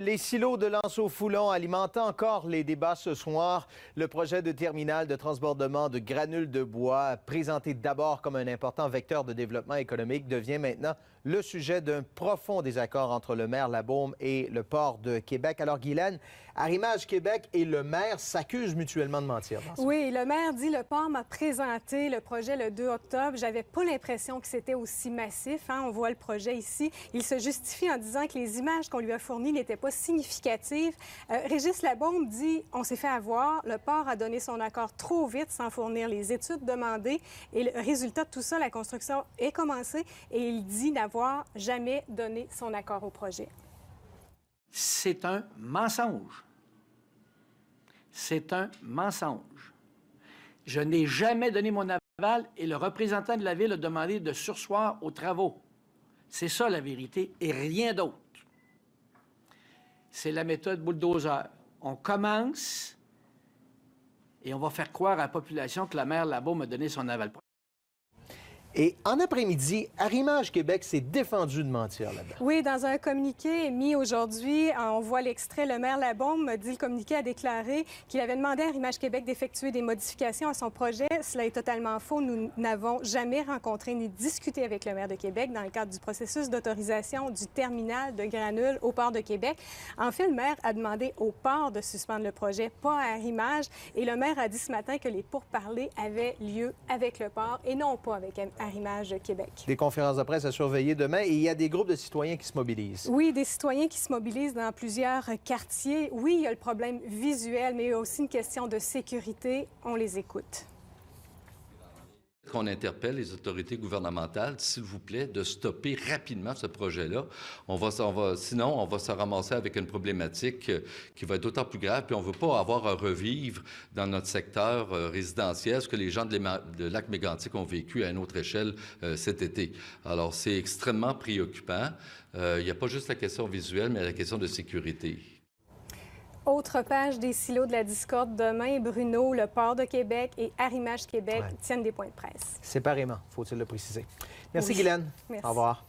Les silos de Lanceau-Foulon alimentent encore les débats ce soir. Le projet de terminal de transbordement de granules de bois, présenté d'abord comme un important vecteur de développement économique, devient maintenant le sujet d'un profond désaccord entre le maire Labaume et le port de Québec. Alors, Guylaine, Arrimage Québec et le maire s'accusent mutuellement de mentir. Oui, le maire dit le port m'a présenté le projet le 2 octobre. J'avais pas l'impression que c'était aussi massif. On voit le projet ici. Il se justifie en disant que les images qu'on lui a fournies n'étaient pas significatives. Régis Labaume dit on s'est fait avoir. Le port a donné son accord trop vite sans fournir les études demandées. Et le résultat de tout ça, la construction est commencée et il dit n'avoir jamais donné son accord au projet. C'est un mensonge. C'est un mensonge. Je n'ai jamais donné mon aval et le représentant de la Ville a demandé de surseoir aux travaux. C'est ça la vérité et rien d'autre. C'est la méthode bulldozer. On commence et on va faire croire à la population que la maire Labaume a donné son aval. Et en après-midi, Arrimage Québec s'est défendu de mentir là-dedans. Oui, dans un communiqué émis aujourd'hui, on voit l'extrait, le maire Labaume dit le communiqué a déclaré qu'il avait demandé à Arrimage Québec d'effectuer des modifications à son projet. Cela est totalement faux. Nous n'avons jamais rencontré ni discuté avec le maire de Québec dans le cadre du processus d'autorisation du terminal de granules au port de Québec. En fait, le maire a demandé au port de suspendre le projet, pas à Arrimage. Et le maire a dit ce matin que les pourparlers avaient lieu avec le port et non pas avec Arrimage Québec. Des conférences de presse à surveiller demain et il y a des groupes de citoyens qui se mobilisent. Oui, des citoyens qui se mobilisent dans plusieurs quartiers. Oui, il y a le problème visuel, mais il y a aussi une question de sécurité. On les écoute. Qu'on interpelle les autorités gouvernementales, s'il vous plaît, de stopper rapidement ce projet-là. Sinon, on va se ramasser avec une problématique qui va être d'autant plus grave, puis on ne veut pas avoir à revivre dans notre secteur résidentiel ce que les gens de Lac-Mégantic ont vécu à une autre échelle cet été. Alors, c'est extrêmement préoccupant. Il n'y a pas juste la question visuelle, mais la question de sécurité. Autre page des silos de la discorde demain, Bruno, le port de Québec et Arrimage Québec tiennent des points de presse. Séparément, faut-il le préciser. Merci, Oui. Guylaine. Merci. Au revoir.